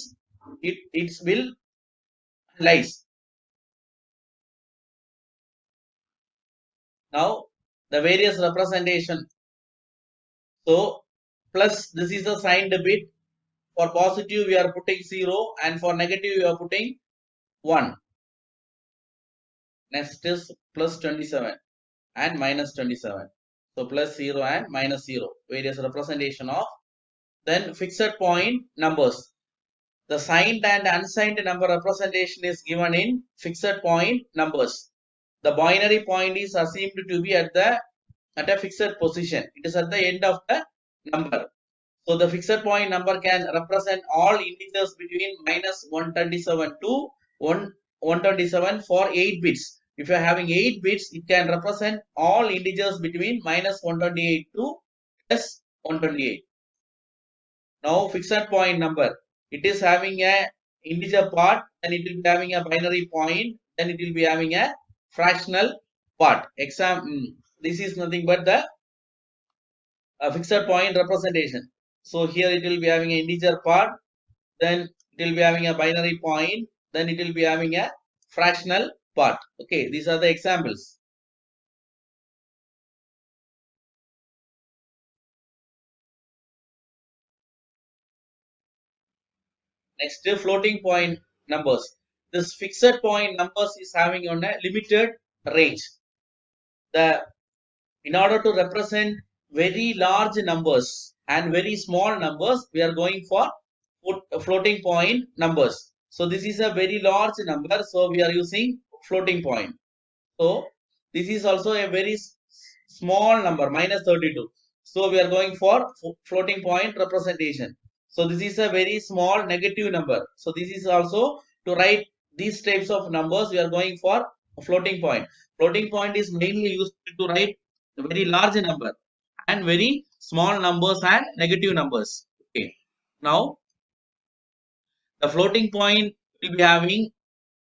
it will lies. Now the various representation. So plus this is the signed bit. For positive we are putting 0, and for negative we are putting 1. Next is plus 27 and minus 27. So plus 0 and minus 0. Various representation of. Then fixed point numbers. The signed and unsigned number representation is given in fixed point numbers. The binary point is assumed to be at a fixed position. It is at the end of the number. So the fixed point number can represent all integers between minus 127 to 127 for 8 bits. If you are having 8 bits, it can represent all integers between minus 128 to plus 128. Now fixed point number, it is having a integer part, then it will be having a binary point, then it will be having a fractional part. This is nothing but the fixed point representation. So here it will be having an integer part, then it will be having a binary point, then it will be having a fractional part. Okay, these are the examples. Next, floating point numbers. This fixed point numbers is having on a limited range. In order to represent very large numbers and very small numbers, we are going for floating point numbers. So this is a very large number, so we are using floating point. So this is also a very small number, minus 32. So we are going for floating point representation. So this is a very small negative number. So this is also to write these types of numbers, we are going for floating point. Floating point is mainly used to write a very large number and very small numbers and negative numbers. Okay. Now the floating point will be having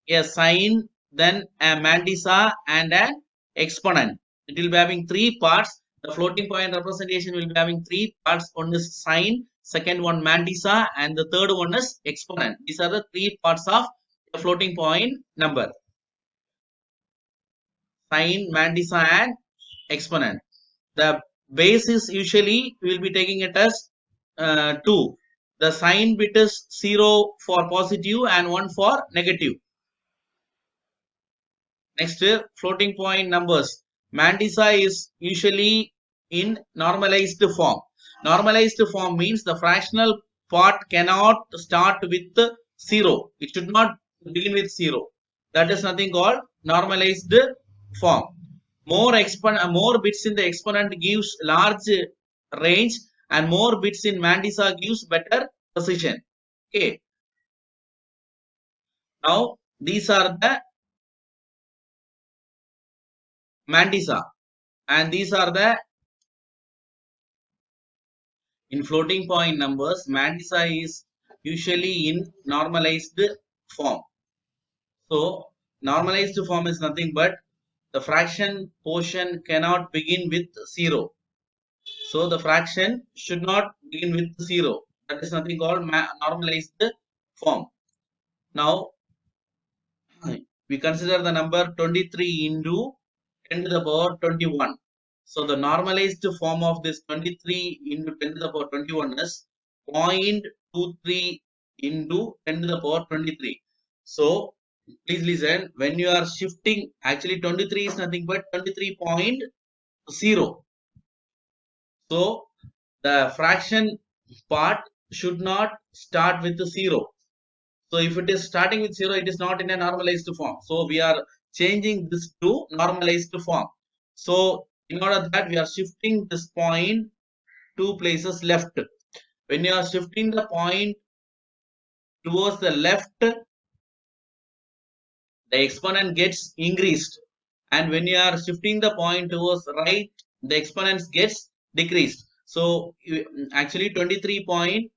a sign, then a mantissa and an exponent. It will be having three parts. The floating point representation will be having three parts. One is sign, second one mantissa, and the third one is exponent. These are the three parts of the floating point number. Sign, mantissa, and exponent. The base is usually we will be taking it as 2. The sign bit is 0 for positive and 1 for negative. Next, floating point numbers. Mantissa is usually in normalized form. Normalized form means the fractional part cannot start with 0. It should not begin with 0. That is nothing called normalized form. More bits in the exponent gives large range, and more bits in mantissa gives better precision. Okay. Now these are the mantissa. And these are the in floating point numbers. Mantissa is usually in normalized form. So normalized form is nothing but the fraction portion cannot begin with 0. So the fraction should not begin with 0. That is nothing called normalized form. Now we consider the number 23 into 10 to the power 21. So the normalized form of this 23 into 10 to the power 21 is 0.23 into 10 to the power 23. So please listen, when you are shifting, actually 23 is nothing but 23.0. So the fraction part should not start with the 0. So if it is starting with 0, it is not in a normalized form. So we are changing this to normalized form. So in order that we are shifting this point 2 places left. When you are shifting the point towards the left, the exponent gets increased. And when you are shifting the point towards right, the exponent gets decreased. So actually 23.0,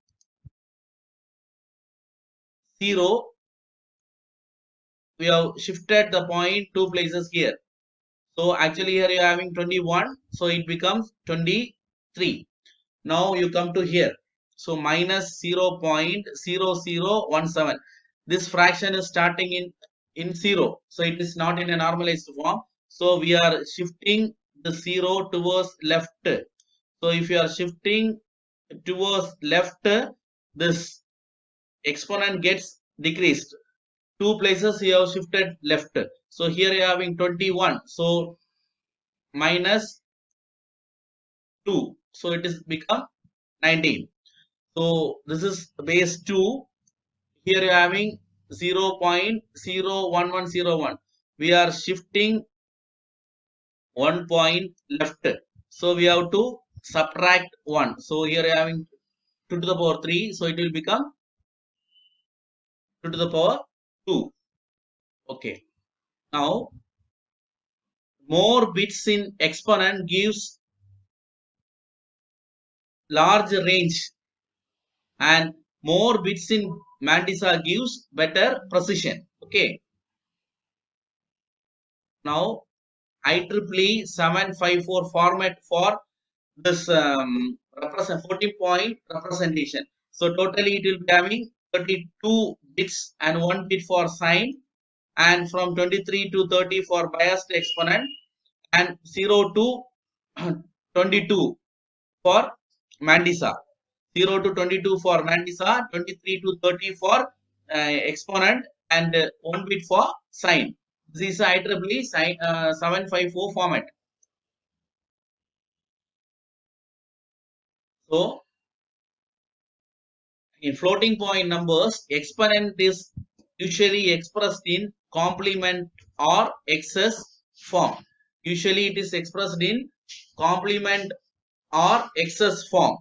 we have shifted the point 2 places here. So actually here you are having 21. So it becomes 23. Now you come to here. So minus 0.0017. This fraction is starting in 0. So it is not in a normalized form. So we are shifting the 0 towards left. So if you are shifting towards left, this exponent gets decreased. 2 places you have shifted left. So here you are having 21. So minus 2. So it is become 19. So this is base 2. Here you are having 0.01101. We are shifting 1 point left. So we have to subtract 1. So here you are having 2 to the power 3. So it will become 2 to the power 2. Okay. Now more bits in exponent gives large range, and more bits in Mantissa gives better precision. Okay. Now IEEE 754 format for this 14-point representation. So totally it will be having 32 bits and 1 bit for sign, and from 23 to 30 for biased exponent, and 0 to 22 for Mantissa. 0 to 22 for Mantissa, 23 to 30 for exponent, and 1 bit for sign. This is IEEE 754 format. So in floating point numbers, exponent is usually expressed in complement or excess form. Usually it is expressed in complement or excess form.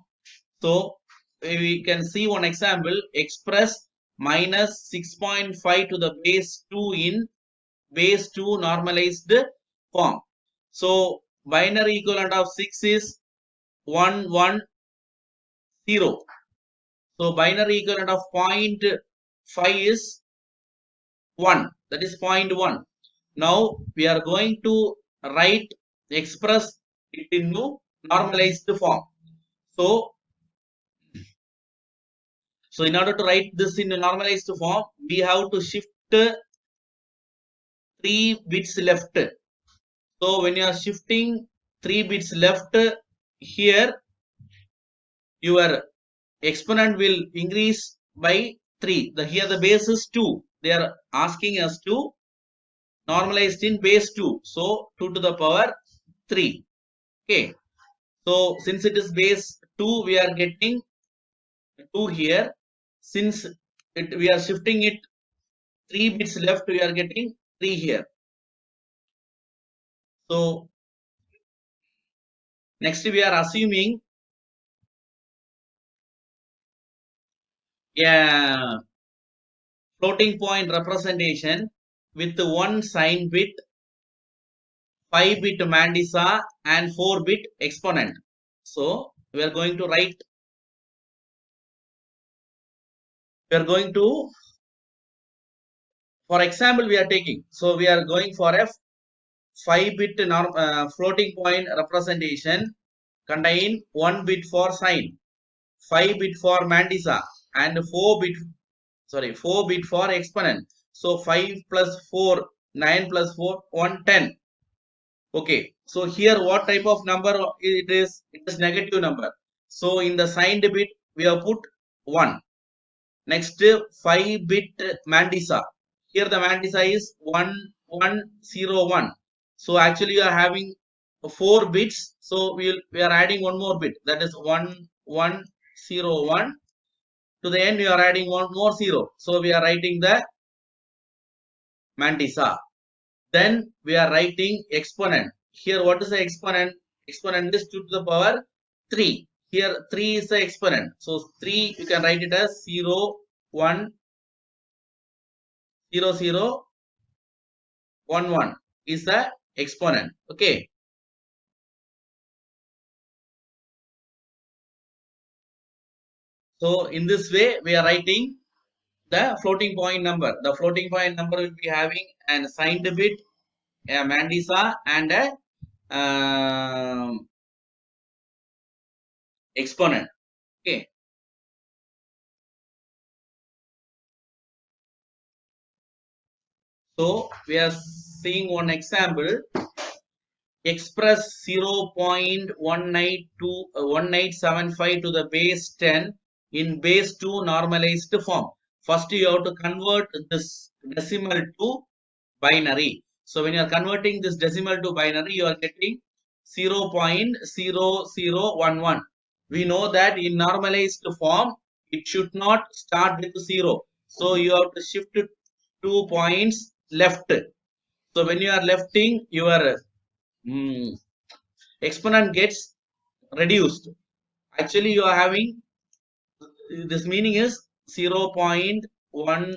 So we can see one example. Express minus 6.5 to the base 2 in base 2 normalized form. So binary equivalent of 6 is 1 1 0. So binary equivalent of 0.5 is 1. That is 0.1. Now we are going to write express it into normalized form. So in order to write this in a normalized form, we have to shift 3 bits left. So when you are shifting 3 bits left, here your exponent will increase by 3. Here the base is 2. They are asking us to normalized in base 2. So 2 to the power 3. Okay. So since it is base 2, we are getting 2 here. Since we are shifting it 3 bits left, we are getting 3 here. So next we are assuming a floating point representation with one sign bit 5-bit Mandisa and 4-bit exponent. So we are going to write, for example, we are taking, so we are going for a 5-bit floating point representation contain 1 bit for sign, 5-bit for Mandisa, and 4-bit for exponent. So 5 plus 4, 9 plus 4, 110. Okay, so here what type of number it is? It is negative number. So in the signed bit we have put 1. Next 5-bit Mandisa. Here the Mandisa is 1101. So actually you are having 4 bits. So we are adding one more bit, that is 1101. To the end you are adding one more 0. So we are writing the Mandisa. Then we are writing exponent. Here what is the exponent? Exponent is 2 to the power 3. Here 3 is the exponent. So 3 you can write it as 0, 1, 0, 0, 1, 1 is the exponent. Okay. So in this way we are writing the floating point number. The floating point number will be having an signed bit, a Mandisa, and a exponent. Okay. So we are seeing one example. Express 0.1875 to the base 10 in base 2 normalized form. First you have to convert this decimal to binary. So when you are converting this decimal to binary, you are getting 0.0011. We know that in normalized form it should not start with 0. So you have to shift 2 points left. So when you are lefting, your exponent gets reduced. Actually you are having, this meaning is 0.1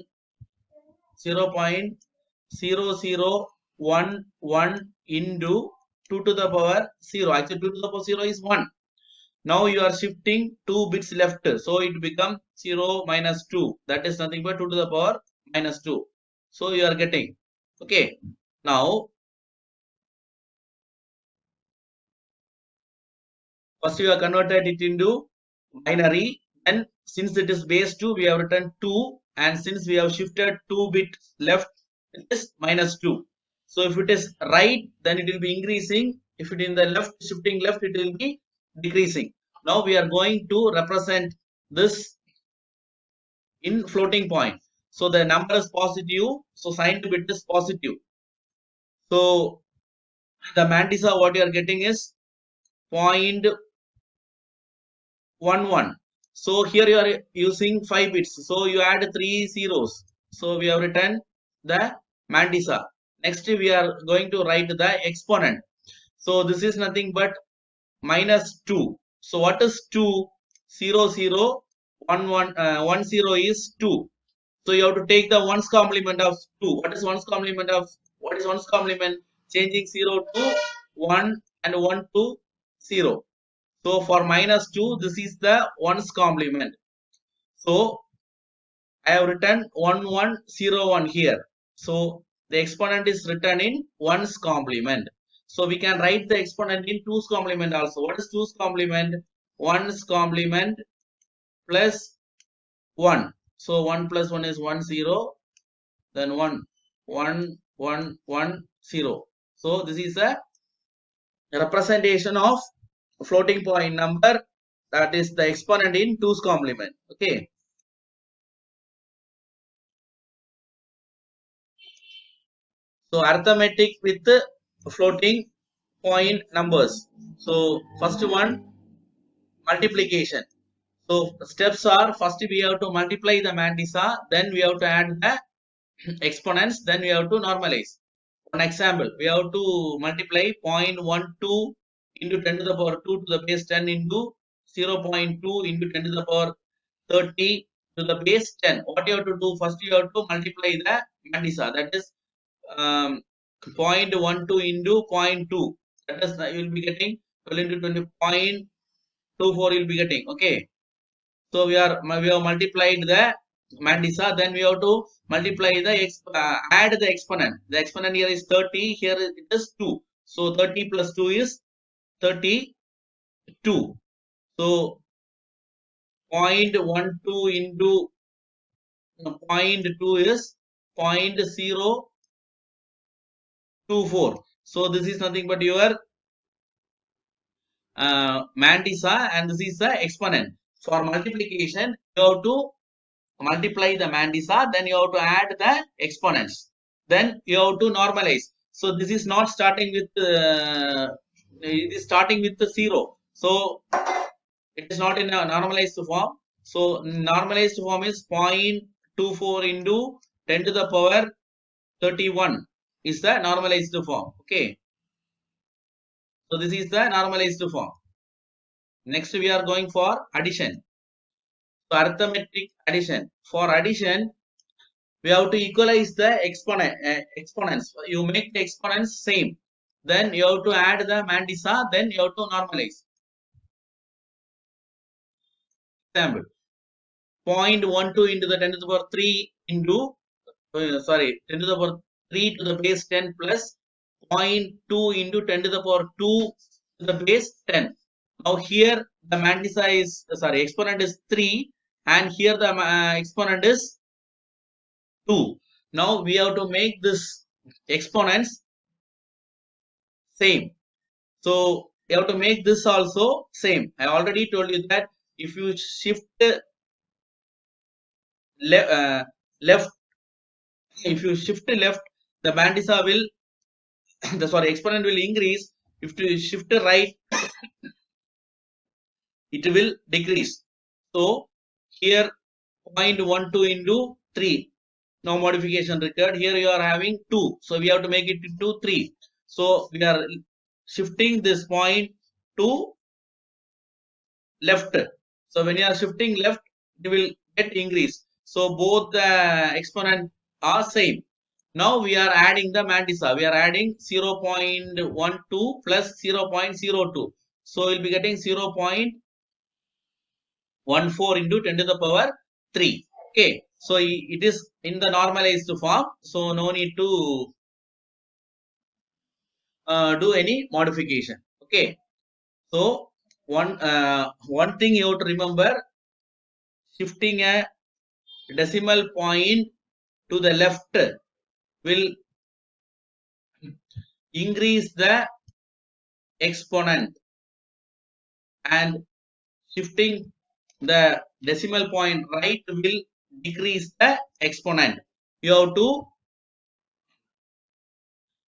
0.0011 into 2 to the power 0. Actually 2 to the power 0 is 1. Now you are shifting 2 bits left, so it becomes 0 minus 2. That is nothing but 2 to the power minus 2. So you are getting, okay. Now first you have converted it into binary, and since it is base 2 we have written 2, and since we have shifted 2 bit left, it is minus 2. So if it is right, then it will be increasing. If it is in the left, shifting left, it will be decreasing. Now we are going to represent this in floating point. So the number is positive, so signed bit is positive. So the Mandisa what you are getting is 0.11. So here you are using 5 bits. So you add 3 zeros. So we have written the Mandisa. Next we are going to write the exponent. So this is nothing but minus 2. So what is 2? 0, 0, 1, 1, 1, 0 is 2. So you have to take the ones complement of 2. What is ones complement of, what is ones complement? Changing 0 to 1 and 1 to 0. So for minus 2, this is the ones complement. So I have written 1101 here. So the exponent is written in ones complement. So we can write the exponent in 2's complement also. What is 2's complement? 1's complement plus 1. So 1 plus 1 is 1, 0. Then 1, 1, 1, 1, 0. So this is a representation of floating point number, that is the exponent in 2's complement. Okay. So arithmetic with floating point numbers. So first one, multiplication. So steps are, first we have to multiply the Mandisa, then we have to add the exponents, then we have to normalize. One example, we have to multiply 0.12 into 10 to the power 2 to the base 10 into 0.2 into 10 to the power 30 to the base 10. What you have to do? First you have to multiply the Mandisa, that is 0.12 into 0.2. That is, you will be getting 12 into 20, 0.24 you will be getting. Okay. So we have multiplied the Mandisa, then we have to multiply the add the exponent. The exponent here is 30, here it is 2. So 30 plus 2 is 32. So 0.12 into 0.2 is 0.024. So this is nothing but your Mandisa, and this is the exponent. For multiplication, you have to multiply the Mandisa, then you have to add the exponents. Then you have to normalize. So this is not starting with, it is starting with the 0. So it is not in a normalized form. So normalized form is 0.24 into 10 to the power 31 is the normalized form. Okay. So this is the normalized form. Next we are going for addition. So arithmetic addition. For addition, we have to equalize the exponents. You make the exponents same. Then you have to add the Mandisa. Then you have to normalize. Example: 0.12 into the 10 to the power 3 into 10 to the power 3 to the base 10 plus 0.2 into 10 to the power 2 to the base 10. Now here the Mandisa is exponent is 3, and here the exponent is 2. Now we have to make this exponents same. So you have to make this also same. I already told you that if you shift left, if you shift left, the Mandisa will the exponent will increase. If you shift right, it will decrease. So here 0.12 into 3. No modification required. Here you are having 2. So we have to make it into 3. So we are shifting this point to left. So when you are shifting left, it will get increase. So both the exponent are same. Now we are adding the Mandisa. We are adding 0.12 plus 0.02. So we'll be getting 0.14 into 10 to the power 3. Okay. So it is in the normalized form. So no need to do any modification. Okay. So one thing you have to remember: shifting a decimal point to the left will increase the exponent, and shifting the decimal point right will decrease the exponent. You have to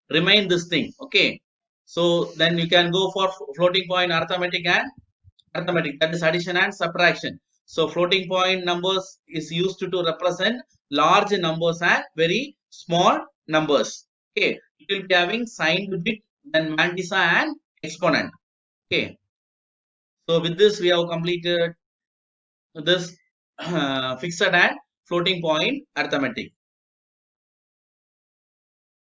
remain this thing. Okay. So then you can go for floating point arithmetic, that is addition and subtraction. So floating point numbers is used to represent large numbers and very small numbers. Okay, it will be having sign digit, then Mandisa and exponent. Okay, so with this we have completed this fixed and floating point arithmetic.